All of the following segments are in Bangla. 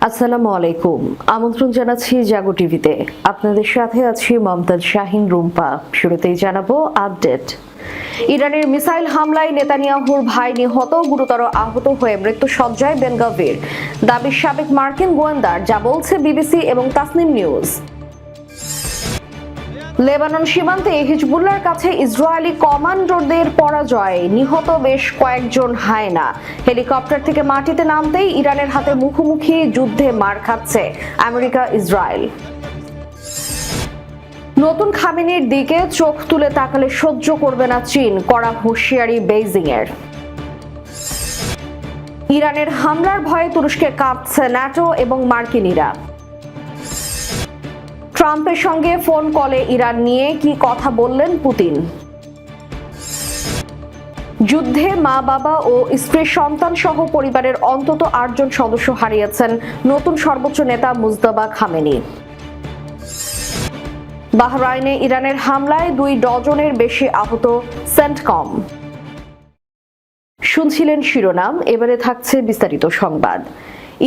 আসসালামু আলাইকুম। আমন্ত্রণ জানাচ্ছি জাগো টিভিতে। আপনাদের সাথে আছি মমতাজ শাহিন রুম্পা। শুরুতেই জানাবো আপডেট। ইরানের মিসাইল হামলায় নেতানিয়াহুর ভাই নিহত, গুরুতর আহত হয়ে মৃত্যুসজ্জায় বেন গাভির, দাবি সাবেক মার্কিন গোয়েন্দার, যা বলছে বিবিসি এবং তাসনিম নিউজ। লেবানন সীমান্তে হিজবুল্লাহর কাছে ইসরায়েলি কমান্ডোদের পরাজয়, নিহত বেশ কয়েকজন হায়না। হেলিকপ্টার থেকে মাটিতে নামতেই ইরানের হাতে মুখোমুখি যুদ্ধে মার খাচ্ছে আমেরিকা ইসরায়েল। নতুন খামেনির দিকে চোখ তুলে তাকালে সহ্য করবে না চীন, কড়া হুঁশিয়ারি বেইজিং এর। ইরানের হামলার ভয়ে তুরস্কে কাঁপছে ন্যাটো এবং মার্কিনিরা। ট্রাম্পের সঙ্গে ফোন কলে ইরান নিয়ে কি কথা বললেন পুতিন। যুদ্ধে মা বাবা ও স্ত্রী সন্তান সহ পরিবারের অন্তত 8 জন সদস্য হারিয়েছেন নতুন সর্বোচ্চ নেতা মুজতবা খামেনি। বাহরাইনে ইরানের হামলায় 2 ডজনের বেশি আহত, সেন্টকম। শুনছিলেন শিরোনাম, এবারে থাকছে বিস্তারিত সংবাদ।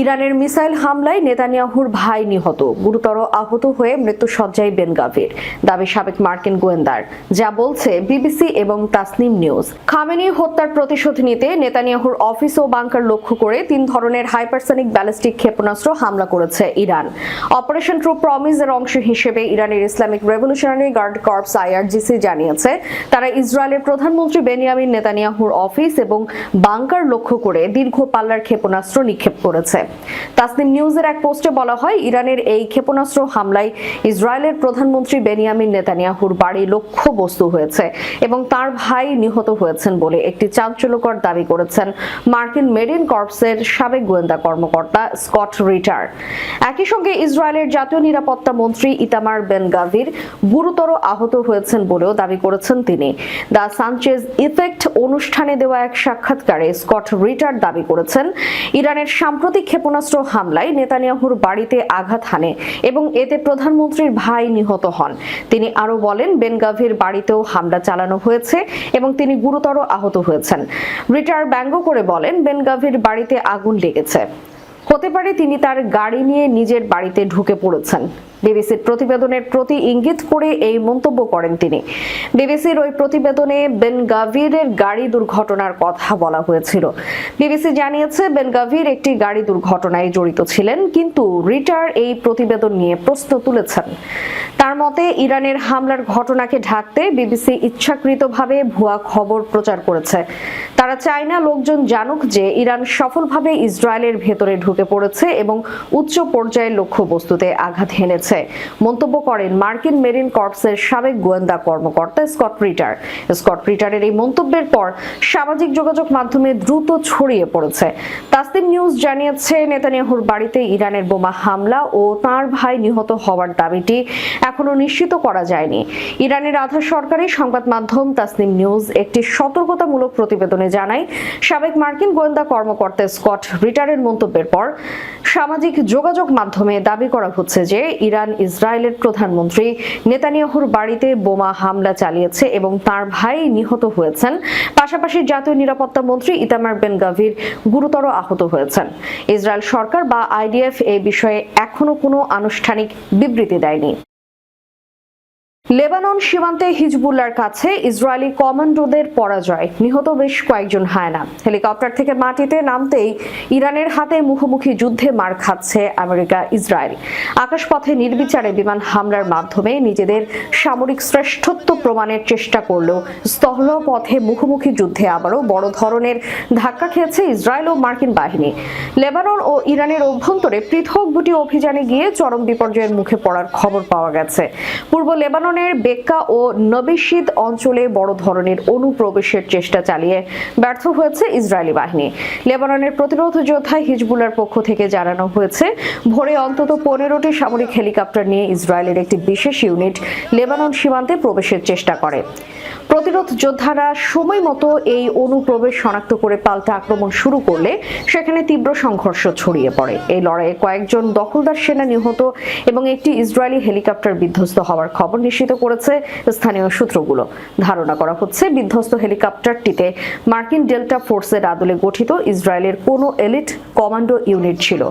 ইরানের মিসাইল হামলায় নেতানিয়াহুর ভাই নিহত, গুরুতর আহত হয়ে মৃত্যুসজ্জায় বেন গাভির, দাবি সাবেক মার্কিন গোয়েন্দার, যা বলছে বিবিসি এবং তাসনিম নিউজ। খামেনি হত্যার প্রতিশোধ নিতে নেতানিয়াহুর অফিস ও বাংকার লক্ষ্য করে 3 ধরনের হাইপারসনিক ব্যালিস্টিক ক্ষেপণাস্ত্র হামলা করেছে ইরান। অপারেশন ট্রু প্রমিস এর অংশ হিসেবে ইরানের Islamic Revolutionary Guard Corps IRGC জানিয়েছে, তারা ইসরায়েলের প্রধানমন্ত্রী বেনিয়ামিন নেতানিয়াহুর অফিস এবং বাংকার লক্ষ্য করে দীর্ঘ পাল্লার ক্ষেপণাস্ত্র নিক্ষেপ করেছে। তাসনিম নিউজের এক পোস্টে বলা হয়, ইরানের এই ক্ষেপণাস্ত্র হামলায় ইসরায়েলের প্রধানমন্ত্রী বেনিয়ামিন নেতানিয়াহুর বাড়ি লক্ষ্যবস্তু হয়েছে এবং তার ভাই নিহত হয়েছেন বলে একটি চাঞ্চল্যকর দাবি করেছেন মার্কিন মেরিন কর্পসের সাবেক গোয়েন্দা কর্মকর্তা স্কট রিটার। একই সঙ্গে ইসরায়েলের জাতীয় নিরাপত্তা মন্ত্রী ইতামার বেন গাভির গুরুতর আহত হয়েছেন বলেও দাবি করেছেন তিনি। দ্য সানচেজ ইফেক্ট অনুষ্ঠানে দেওয়া এক সাক্ষাৎকারে স্কট রিটার দাবি করেছেন, ইরানের সাম্প্রতিক ক্ষেপণাস্ত্র হামলায় নেতানিয়াহুর বাড়িতে আঘাত হানে এবং এতে প্রধানমন্ত্রীর ভাই নিহত হন। তিনি আরো বলেন, বেন গাভির বাড়িতেও হামলা চালানো হয়েছে এবং তিনি গুরুতর আহত হয়েছেন। রিটার ব্যঙ্গ করে বলেন, বেন গাভির বাড়িতে আগুন লেগেছে, হতে পারে তিনি তার গাড়ি নিয়ে নিজের বাড়িতে ঢুকে পড়েছেন। বিবিসির প্রতিবেদনের প্রতি ইঙ্গিত করে এই মন্তব্য করেন তিনি। বিবিসির ওই প্রতিবেদনে বেন গাভিরের গাড়ি দুর্ঘটনার কথা বলা হয়েছিল। বিবিসি জানিয়েছে, বেন গাভির একটি গাড়ি দুর্ঘটনায় জড়িত ছিলেন, কিন্তু রিটার এই প্রতিবেদন নিয়ে প্রশ্ন তুলেছেন। তার মতে, ইরানের হামলার ঘটনাকে ঢাকতে বিবিসি ইচ্ছাকৃতভাবে ভুয়া খবর প্রচার করেছে। তারা চায় না লোকজন জানুক যে ইরান সফলভাবে ইসরায়েলের ভেতরে ঢুকে পড়েছে এবং উচ্চ পর্যায়ের লক্ষ্যবস্তুতে আঘাত হেনেছে, মন্তব্য করেন মার্কিন মেরিন কর্পসের সাবেক গোয়েন্দা কর্মকর্তা স্কট রিটার। স্কট রিটারের এই মন্তব্যের পর সামাজিক যোগাযোগ মাধ্যমে দ্রুত ছড়িয়ে পড়েছে। তাসনিম নিউজ জানিয়েছে, নেতানিয়াহুর বাড়িতে ইরানের বোমা হামলা ও তার ভাই নিহত হওয়ার দাবিটি এখনো নিশ্চিত করা যায়নি। ইরানের আধা সরকারি সংবাদ মাধ্যম তাসনিম নিউজ একটি সতর্কতামূলক প্রতিবেদনে জানায়, সাবেক মার্কিন গোয়েন্দা কর্মকর্তা স্কট রিটারের মন্তব্যের পর সামাজিক যোগাযোগ মাধ্যমে দাবি করা হচ্ছে যে ইরান ইসরায়েলের প্রধানমন্ত্রী নেতানিয়াহুর বাড়িতে বোমা হামলা চালিয়েছে এবং তার ভাই নিহত হয়েছেন। পাশাপাশি জাতীয় নিরাপত্তা মন্ত্রী ইতামার বেন গাভির গুরুতর আহত হয়েছেন। ইসরায়েল সরকার বা আইডিএফ এই বিষয়ে এখনো কোনো আনুষ্ঠানিক বিবৃতি দেয়নি। লেবানন সীমান্তে হিজবুল্লাহর কাছে ইসরায়েলি কমান্ডোদের পরাজয়, নিহত বেশ কয়েকজন হায়না। হেলিকপ্টার থেকে মাটিতে নামতেই ইরানের হাতে মুখোমুখি যুদ্ধে মার খাচ্ছে আমেরিকা ইসরায়েল। আকাশপথে নির্বিচারে বিমান হামলার মাধ্যমে নিজেদের সামরিক শ্রেষ্ঠত্ব প্রমাণের চেষ্টা করলেও স্থলপথে মুখোমুখি যুদ্ধে আবারও বড় ধরনের ধাক্কা খেয়েছে ইসরায়েল ও মার্কিন বাহিনী। লেবানন ও ইরানের অভ্যন্তরে পৃথক দুটি অভিযানে গিয়ে চরম বিপর্যয়ের মুখে পড়ার খবর পাওয়া গেছে। পূর্ব লেবাননের বেক্কা ও নবিশিদ অঞ্চলে বড় ধরনের অনুপ্রবেশের চেষ্টা চালিয়ে ব্যর্থ হয়েছে ইসরায়েলি বাহিনী। লেবাননের প্রতিরোধ যোদ্ধা হিজবুল্লাহর পক্ষ থেকে জানানো হয়েছে, ভোরে অন্তত 15টি সামরিক হেলিকপ্টার নিয়ে ইসরায়েলের একটি বিশেষ ইউনিট লেবানন সীমান্তে প্রবেশের চেষ্টা করে। প্রতিরোধ যোদ্ধারা সময় মতো এই অনুপ্রবেশ শনাক্ত করে পাল্টা আক্রমণ শুরু করলে সেখানে তীব্র সংঘর্ষ ছড়িয়ে পড়ে। এই লড়াইয়ে কয়েকজন দখলদার সেনা নিহত এবং একটি ইসরায়েলি হেলিকপ্টার বিধ্বস্ত হওয়ার খবর নিশ্চিত নিশ্চিত করেছে স্থানীয় সূত্রগুলো। ধারণা করা হচ্ছে বিধ্বস্ত হেলিকপ্টারটিতে মার্কিন ডেল্টা ফোর্সের আদলে গঠিত ইসরায়েলের কোনো এলিট কমান্ডো ইউনিট ছিল,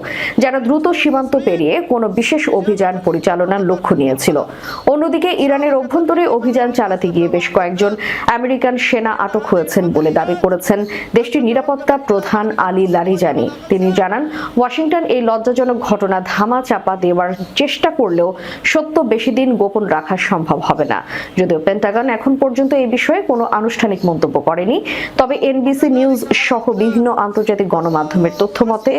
যারা দ্রুত সীমান্ত পেরিয়ে কোনো বিশেষ অভিযান পরিচালনার লক্ষ্য নিয়েছিল। অন্যদিকে ইরানের অভ্যন্তরে অভিযান চালাতে গিয়ে বেশ কয়েকজন আমেরিকান সেনা আটক হয়েছেন বলে দাবি করেছেন দেশটির নিরাপত্তা প্রধান আলী লারিজানি। তিনি জানান, ওয়াশিংটন এই লজ্জাজনক ঘটনা ধামা চাপা দেওয়ার চেষ্টা করলেও সত্য বেশি দিন গোপন রাখা সম্ভব হবে না। যদিও পেন্টাগন এখন পর্যন্ত এই বিষয়ে কোনো আনুষ্ঠানিক মন্তব্য করেনি, তবে এনবিসি নিউজ সহ বিভিন্ন আন্তর্জাতিক গণমাধ্যমের তথ্য মতে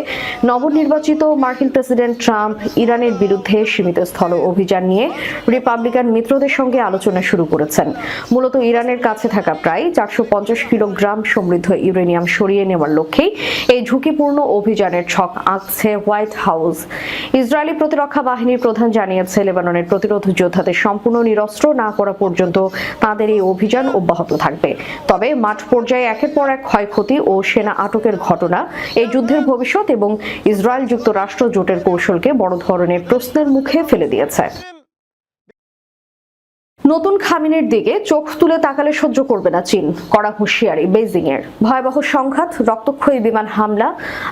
নবনির্বাচিত মার্কিন প্রেসিডেন্ট ট্রাম্প ইরানের বিরুদ্ধে সীমিত স্থল অভিযান নিয়ে রিপাবলিকান মিত্রদের সঙ্গে আলোচনা শুরু করেছেন। মূলত ইরানের কাছে থাকা প্রায় 450 কিলোগ্রাম সমৃদ্ধ ইউরেনিয়াম সরিয়ে নেওয়ার লক্ষ্যেই এই ঝুঁকিপূর্ণ অভিযানের ছক আঁকছে হোয়াইট হাউস। ইসরায়েলি প্রতিরক্ষা বাহিনীর প্রধান জানিয়েছে, লেবাননের প্রতিরোধ যোদ্ধাদের সম্পূর্ণ নিরস্ত্র না করা পর্যন্ত তাদের এই অভিযান অব্যাহত থাকবে। তবে মাঠ পর্যায়ে একের পর এক ক্ষয়ক্ষতি ও সেনা আটকের ঘটনা এই যুদ্ধের ভবিষ্যৎ এবং ইসরায়েল যুক্তরাষ্ট্র জোটের কৌশলকে বড় ধরনের প্রশ্নের মুখে ফেলে দিয়েছে। নতুন খামিনের দিকে চোখ তুলে তাকালে সহ্য করবে না চীন, কড়া হুঁশিয়ারি বেইজিং এর। ভয়াবহ সংঘাত, রক্তক্ষয়ী বিমান হামলা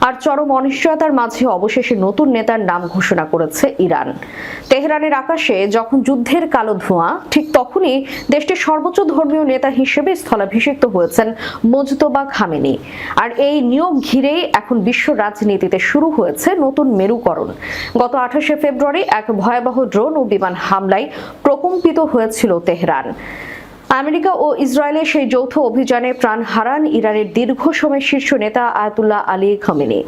আর চরম অনিশ্চয়তার মাঝে অবশেষে নতুন নেতার নাম ঘোষণা করেছে ইরান। তেহরানের আকাশে যখন যুদ্ধের কালো ধোঁয়া, ঠিক তখনই দেশটির সর্বোচ্চ ধর্মীয় নেতা হিসেবে স্থলাভিষিক্ত হয়েছেন মুজতবা খামেনি। আর এই নিয়োগ ঘিরেই এখন বিশ্ব রাজনীতিতে শুরু হয়েছে নতুন মেরুকরণ। গত 28শে ফেব্রুয়ারি এক ভয়াবহ ড্রোন ও বিমান হামলায় প্রকম্পিত হয়েছে তেহরান। আমেরিকা ও ইসরায়েলের সেই যৌথ অভিযানে প্রাণ হারান ইরানের দীর্ঘ সময় শীর্ষ নেতা আয়াতুল্লাহ আলী খামেনি।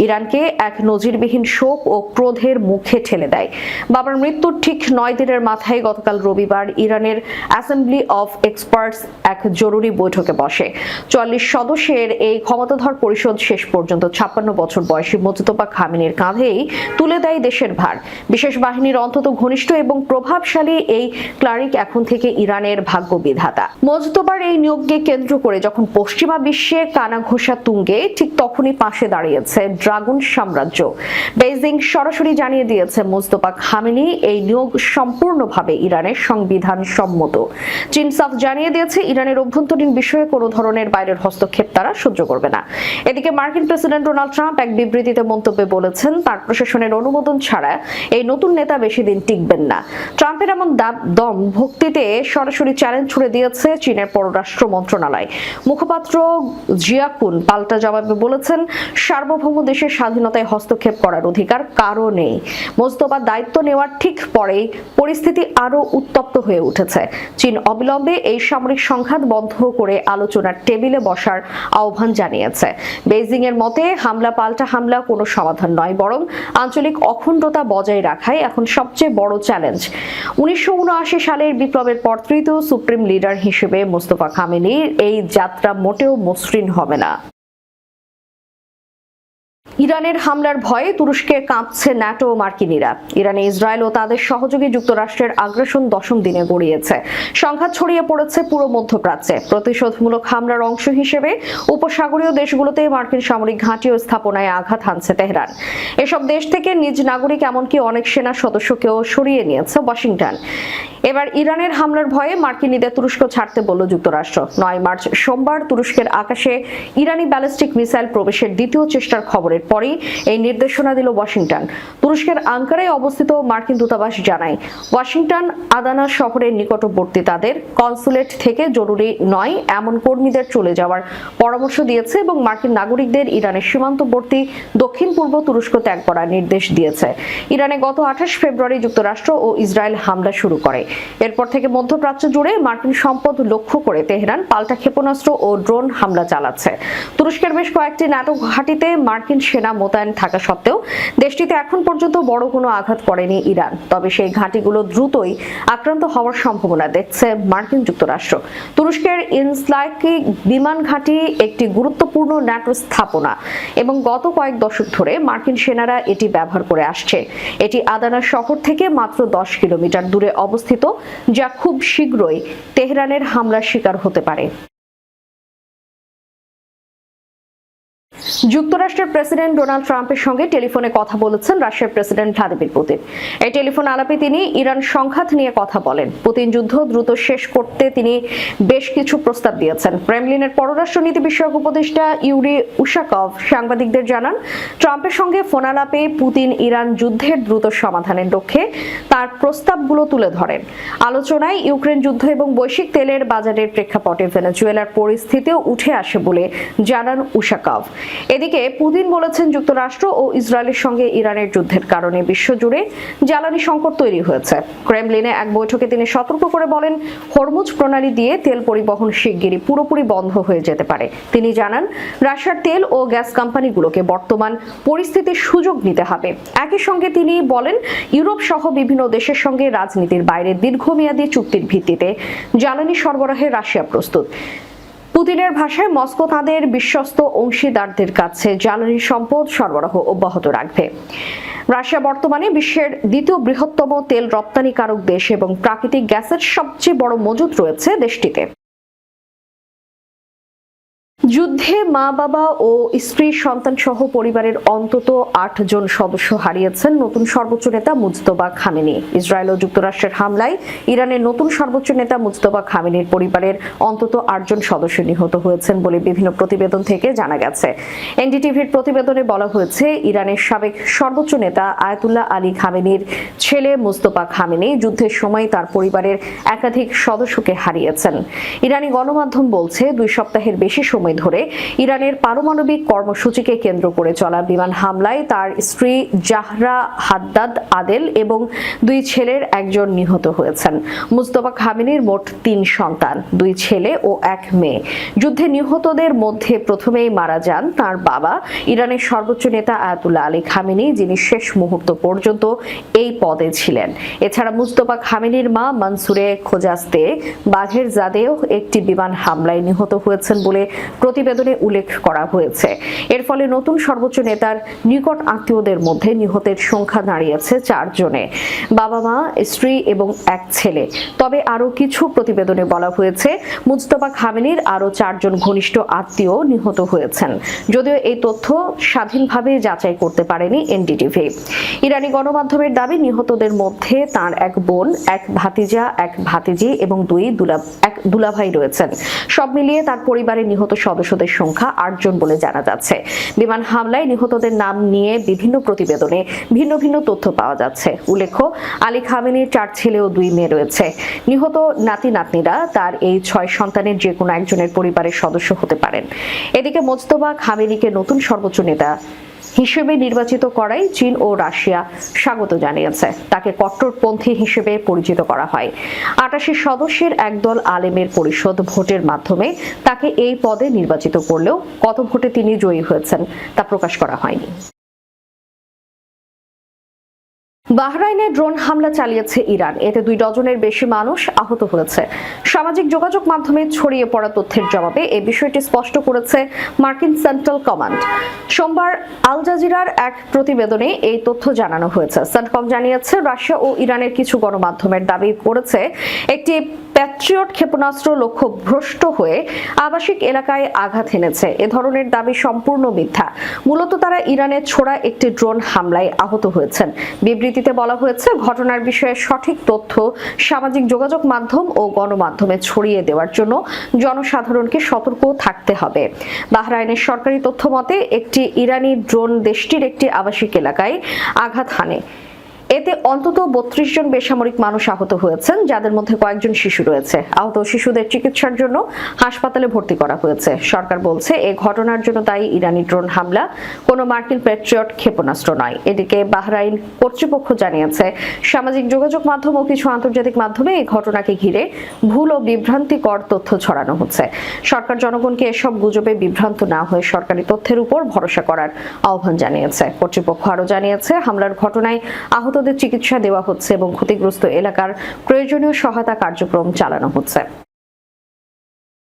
ইরানকে এক নজিরবিহীন শোক ও ক্রোধের মুখে ঠেলে দেয়। বাবার মৃত্যুর ঠিক 9 দিনের মাথায় গতকাল রবিবার ইরানের অ্যাসেম্বলি অফ এক্সপার্টস এক জরুরি বৈঠকে বসে। 44 সদস্যের এই ক্ষমতাধর পরিষদ শেষ পর্যন্ত 56 বছর বয়সী মুজতবা খামেনির কাঁধেই তুলে দেয় দেশের ভার। বিশেষ বাহিনীর অন্তত ঘনিষ্ঠ এবং প্রভাবশালী এই ক্লারিক এখন থেকে ইরানের ভাগ্য বিধাতা। মুজতবার এই নিয়োগকে কেন্দ্র করে যখন পশ্চিমা বিশ্বে কানাঘোষা তুঙ্গে, ঠিক তখনই পাশে দাঁড়িয়েছে ড্রাগন সাম্রাজ্য। বেইজিং সরাসরি জানিয়ে দিয়েছে মুজতবা খামেনি এই নিয়োগ সম্পূর্ণভাবে ইরানের সংবিধান সম্মত। চীন সাফ জানিয়ে দিয়েছে ইরানের অভ্যন্তরীণ বিষয়ে কোনো ধরনের বাইরের হস্তক্ষেপ তারা সহ্য করবে না। এদিকে মার্কিন প্রেসিডেন্ট ডোনাল্ড ট্রাম্প এক বিবৃতিতে মন্তব্যে বলেছেন, তার প্রশাসনের অনুমোদন ছাড়া এই নতুন নেতা বেশি দিন টিকবেন না। ট্রাম্পের এমন দম ভক্তিতে সরাসরি চ্যালেঞ্জ ছুড়ে দিয়েছে চীনের পররাষ্ট্র মন্ত্রণালয়। মুখপাত্র জিয়াকুন পাল্টা জবাবে বলেছেন, সার্বভৌম দেশের স্বাধীনতায় হস্তক্ষেপ করার অধিকার কারও নেই। মুজতবার দায়িত্ব নেওয়ার ঠিক পরেই পরিস্থিতি আরো উত্তপ্ত হয়ে উঠেছে। চীন অবিলম্বে এই সামরিক সংঘাত বন্ধ করে আলোচনার টেবিলে বসার আহ্বান জানিয়েছে। বেইজিং এর মতে হামলা পাল্টা হামলা কোনো সমাধান নয়, বরং আঞ্চলিক অখণ্ডতা বজায় রাখাই এখন সবচেয়ে বড় চ্যালেঞ্জ। 1979 সালের বিপ্লবের পর তৃতীয় সুপ্রিম লিডার হিসেবে মুস্তফা খামেনির এই যাত্রা মোটেও মসৃণ হবে না। ইরানের হামলার ভয়ে তুরস্কে কাঁপছে ন্যাটো ও মার্কিনিরা। ইরানে ইসরায়েল ও তাদের সহযোগী যুক্তরাষ্ট্রের আগ্রাসন 10ম দিনে গড়িয়েছে। সংঘাত ছড়িয়ে পড়েছে পুরো মধ্যপ্রাচ্যে। প্রতিশোধমূলক হামলার অংশ হিসেবে উপসাগরীয় দেশগুলোতে মার্কিন সামরিক ঘাঁটি ও স্থাপনায় আঘাত হানছে তেহরান। এসব দেশ থেকে নিজ নাগরিক এমনকি অনেক সেনা সদস্যকেও সরিয়ে নিয়েছে ওয়াশিংটন। এবার ইরানের হামলার ভয়ে মার্কিনীদের তুরস্ক ছাড়তে বলল যুক্তরাষ্ট্র। 9 মার্চ সোমবার তুরস্কের আকাশে ইরানি ব্যালিস্টিক মিসাইল প্রবেশের দ্বিতীয় চেষ্টার খবরের পরই এই নির্দেশনা দিল ওয়াশিংটন। তুরস্কের আঙ্কারায় অবস্থিত মার্কিন দূতাবাস জানায়, ওয়াশিংটন আদানা শহরের নিকটবর্তী তাদের কনসুলেট থেকে জরুরি নয় এমন কর্মীদের চলে যাওয়ার পরামর্শ দিয়েছে এবং মার্কিন নাগরিকদের ইরানের সীমান্তবর্তী দক্ষিণ পূর্ব তুরস্ক ত্যাগ করার নির্দেশ দিয়েছে। ইরানে গত 28 ফেব্রুয়ারি যুক্তরাষ্ট্র ও ইসরায়েল হামলা শুরু করে। এরপর থেকে মধ্যপ্রাচ্য জুড়ে মার্কিন সম্পদ লক্ষ্য করে তেহরান পাল্টা ক্ষেপণাস্ত্র ও ড্রোন হামলা চালাচ্ছে। তুরস্কের বেশ কয়েকটি ন্যাটো ঘাঁটিতে মার্কিন সেনা মোতায়েন থাকা সত্ত্বেও দেশটিতে এখন পর্যন্ত বড় কোনো আঘাত করেনি ইরান। তবে সেই ঘাঁটিগুলো দ্রুতই আক্রান্ত হওয়ার সম্ভাবনা দেখছে মার্কিন যুক্তরাষ্ট্র। তুরস্কের ইনসলাকি বিমান ঘাঁটি একটি গুরুত্বপূর্ণ ন্যাটো স্থাপনা এবং গত কয়েক দশক ধরে মার্কিন সেনারা এটি ব্যবহার করে আসছে। এটি আদানা শহর থেকে মাত্র 10 কিলোমিটার দূরে অবস্থিত, যা খুব শীঘ্রই তেহরানের হামলার শিকার হতে পারে। যুক্তরাষ্ট্রের প্রেসিডেন্ট ডোনাল্ড ট্রাম্পের সঙ্গে টেলিফোনে কথা বলেছেন রাশিয়ার প্রেসিডেন্ট ভ্লাদিমির পুতিন। এই টেলিফোন আলাপে তিনি ইরান সংঘাত নিয়ে কথা বলেন। পুতিন যুদ্ধ দ্রুত শেষ করতে তিনি বেশ কিছু প্রস্তাব দিয়েছেন। ক্রেমলিনের পররাষ্ট্রনীতি বিষয়ক উপদেষ্টা ইউরি উশাকভ সাংবাদিকদের জানান, ট্রাম্পের সঙ্গে ফোন আলাপে পুতিন ইরান যুদ্ধের দ্রুত সমাধানের লক্ষ্যে তার প্রস্তাবগুলো তুলে ধরেন। আলোচনায় ইউক্রেন যুদ্ধ এবং বৈশ্বিক তেলের বাজারের প্রেক্ষাপটে ভেনেজুয়েলার পরিস্থিতিও উঠে আসে বলে জানান উশাকভ। এদিকে পুতিন বলেছেন, যুক্তরাষ্ট্র ও ইসরায়েলের সঙ্গে ইরানের যুদ্ধের কারণে বিশ্বজুড়ে জ্বালানি সংকট তৈরি হয়েছে। ক্রেমলিনে এক বৈঠকে তিনি সতর্ক করে বলেন, হরমুজ প্রণালী দিয়ে তেল পরিবহন শিগগিরই পুরোপুরি বন্ধ হয়ে যেতে পারে। তিনি জানান, রাশিয়ার তেল ও গ্যাস কোম্পানিগুলোকে বর্তমান পরিস্থিতির সুযোগ নিতে হবে। একই সঙ্গে তিনি বলেন, ইউরোপ সহ বিভিন্ন দেশের সঙ্গে রাজনীতির বাইরে দীর্ঘমেয়াদী চুক্তির ভিত্তিতে জ্বালানি সরবরাহে রাশিয়া প্রস্তুত। পুতিনের ভাষায়, মস্কো তাদের বিশ্বস্ত অংশীদারদের কাছে জ্বালানি সম্পদ সরবরাহ অব্যাহত রাখবে। রাশিয়া বর্তমানে বিশ্বের দ্বিতীয় বৃহত্তম তেল রপ্তানিকারক দেশ এবং প্রাকৃতিক গ্যাসের সবচেয়ে বড় মজুত রয়েছে দেশটিতে। যুদ্ধে মা বাবা ও স্ত্রী সন্তান সহ পরিবারের অন্তত 8 জন সদস্য হারিয়েছেন নতুন সর্বোচ্চ নেতা মুজতবা খামেনি। ইসরায়েল ও যুক্তরাষ্ট্রের হামলায় ইরানের নতুন সর্বোচ্চ নেতা মুজতবা খামেনির পরিবারের অন্তত 8 জন সদস্য নিহত হয়েছেন বলে বিভিন্ন প্রতিবেদন থেকে জানা গেছে। এনডিটিভির প্রতিবেদনে বলা হয়েছে, ইরানের সাবেক সর্বোচ্চ নেতা আয়াতুল্লাহ আলী খামেনির ছেলে মুজতবা খামেনি যুদ্ধের সময় তার পরিবারের একাধিক সদস্যকে হারিয়েছেন। ইরানি গণমাধ্যম বলছে, 2 সপ্তাহের বেশি সময় ধরে ইরানের পারমাণবিক কর্মসূচিকে কেন্দ্র করে চলা বিমান হামলায় তার স্ত্রী জাহরা হাদ্দাদ আদেল এবং 2 ছেলের একজন নিহত হয়েছেন। মুজতবা খামেনির মোট 3 সন্তান, 2 ছেলে ও 1 মেয়ে। যুদ্ধে নিহতদের মধ্যে প্রথমেই মারা যান তার বাবা, ইরানের সর্বোচ্চ নেতা আয়াতুল্লাহ আলী খামেনি, যিনি শেষ মুহূর্ত পর্যন্ত এই পদে ছিলেন। এছাড়া মুজতবা খামেনির মা মনসুরে খোজাস্তে বাঘের জাদেও একটি বিমান হামলায় নিহত হয়েছেন বলে প্রতিবেদনে উল্লেখ করা হয়েছে। এর ফলে নতুন সর্বোচ্চ নেতার নিকট আত্মীয়দের মধ্যে নিহতের সংখ্যা দাঁড়িয়েছে 4 জনে, বাবা মা, স্ত্রী এবং 1 ছেলে। তবে আরো কিছু প্রতিবেদনে বলা হয়েছে, মুজতবা খামেনির আরো 4 জন ঘনিষ্ঠ আত্মীয় নিহত হয়েছেন, যদিও এই তথ্য স্বাধীনভাবে যাচাই করতে পারেনি এনডিটিভি। ইরানি গণমাধ্যমের দাবি, নিহতদের মধ্যে তার 1 বোন, 1 ভাতিজা, 1 ভাতিজি এবং 1 দুলাভাই রয়েছেন। সব মিলিয়ে তার পরিবারের নিহত সদস্যদের সংখ্যা 8 জন বলে জানা যাচ্ছে। বিমান হামলায় নিহতদের নাম নিয়ে বিভিন্ন প্রতিবেদনে ভিন্ন ভিন্ন তথ্য পাওয়া যাচ্ছে। উল্লেখ্য, আলী খামেনির 4 ছেলে ও 2 মেয়ে রয়েছে। নিহত নাতি নাতনিরা তার এই 6 সন্তানের যে কোনো একজনের পরিবারের সদস্য হতে পারেন। এদিকে মুজতবা খামেনিকে নতুন সর্বোচ্চ নেতা হিসেবে নির্বাচিত করায় চীন ও রাশিয়া স্বাগত জানিয়েছে। তাকে কট্টরপন্থী হিসেবে পরিচিত করা হয়। 88 সদস্যের একদল আলেমের পরিষদ ভোটের মাধ্যমে তাকে এই পদে নির্বাচিত করলেও কত ভোটে তিনি জয়ী হয়েছেন তা প্রকাশ করা হয়নি। বাহরাইনে ড্রোন হামলা চালিয়েছে ইরান, এতে 2 ডজনের বেশি মানুষ আহত হয়েছে। সামাজিক যোগাযোগ মাধ্যমে ছড়িয়ে পড়া তথ্যের জবাবে এই বিষয়টি স্পষ্ট করেছে মার্কিন সেন্ট্রাল কমান্ড। সোমবার আল জাজিরার এক প্রতিবেদনে এই তথ্য জানানো হয়েছে। সেন্টকম জানিয়েছে, রাশিয়া ও ইরানের কিছু গণমাধ্যমের দাবি করেছে একটি প্যাট্রিয়ট ক্ষেপণাস্ত্র লক্ষ্যভ্রষ্ট হয়ে আবাসিক এলাকায় আঘাত এনেছে। এ ধরনের দাবি সম্পূর্ণ মিথ্যা। মূলত তারা ইরানের ছোড়া একটি ড্রোন হামলায় আহত হয়েছেন। বিবৃতিতে বলা হয়েছে, ঘটনার বিষয়ে সঠিক তথ্য সামাজিক যোগাযোগ মাধ্যম ও গণমাধ্যমে ছড়িয়ে দেওয়ার জন্য জনসাধারণকে সতর্ক থাকতে হবে। বাহরাইনের সরকারি তথ্য মতে, একটি ইরানি ড্রোন দেশটির একটি আবাসিক এলাকায় আঘাত হানে। এতে অন্তত 32 জন বেসামরিক মানুষ আহত হয়েছেন, যাদের মধ্যে কয়েকজন শিশু রয়েছে। আহত শিশুদের চিকিৎসার জন্য হাসপাতালে ভর্তি করা হয়েছে। সরকার বলছে, এই ঘটনার জন্য দায়ী ইরানি ড্রোন হামলা, কোনো মার্কিন প্যাট্রিয়ট ক্ষেপণাস্ত্র নয়। এদিকে বাহরাইন কর্তৃপক্ষ জানিয়েছে, সামাজিক যোগাযোগ মাধ্যম ও কিছু আন্তর্জাতিক মাধ্যমে এই ঘটনাকে ঘিরে ভুল ও বিভ্রান্তিকর তথ্য ছড়ানো হচ্ছে। সরকার জনগণকে এসব গুজবে বিভ্রান্ত না হয়ে সরকারি তথ্যের উপর ভরসা করার আহ্বান জানিয়েছে। কর্তৃপক্ষ আরও জানিয়েছে, হামলার ঘটনায় আহত চিকিৎসা দেওয়া হচ্ছে এবং ক্ষতিগ্রস্ত এলাকার প্রয়োজনীয় সহায়তা কার্যক্রম চালানো হচ্ছে।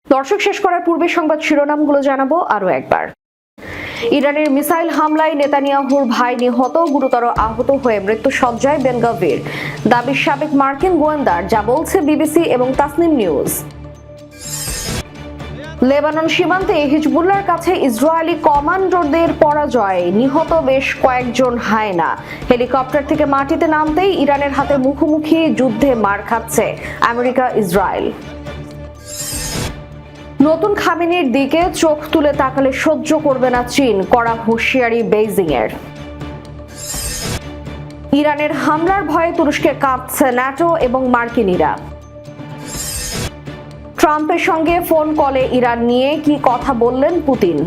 দর্শক, শেষ করার পূর্বে সংবাদ শিরোনামগুলো জানাবো আরো একবার। ইরানের মিসাইল হামলায় নেতানিয়াহুর ভাই নিহত, গুরুতর আহত হয়ে মৃত্যুশয্যায় বেন গাভির, দাবি সাবেক মার্কিন গোয়েন্দার, যা বলছে বিবিসি এবং তাসনিম নিউজ। লেবানন সীমান্তে হিজবুল্লাহর কাছে ইসরায়েলি কমান্ডোদের পরাজয়, নিহত বেশ কয়েকজন হায়না। হেলিকপ্টার থেকে মাটিতে নামতেই ইরানের হাতে মুখোমুখি যুদ্ধে মার খাচ্ছে আমেরিকা ইসরায়েল। নতুন খামেনির দিকে চোখ তুলে তাকালে সহ্য করবে না চীন, কড়া হুঁশিয়ারি বেইজিং এর। ইরানের হামলার ভয়ে তুরস্কে কাঁপছে ন্যাটো এবং মার্কিনিরা। ট্রাম্পের সঙ্গে ফোন কলে ইরান নিয়ে কি কথা বললেন পুতিন।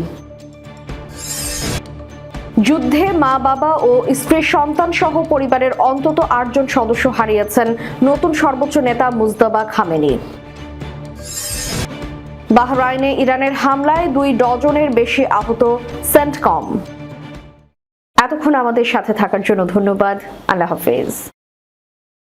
যুদ্ধে মা বাবা ও স্ত্রী সন্তান সহ পরিবারের অন্তত 8 জন সদস্য হারিয়েছেন নতুন সর্বোচ্চ নেতা মুজতবা খামেনি। বাহরাইনে ইরানের হামলায় 2 ডজনের বেশি আহত, সেন্টকম। এতক্ষণ আমাদের সাথে থাকার জন্য ধন্যবাদ। আল্লাহ হাফেজ।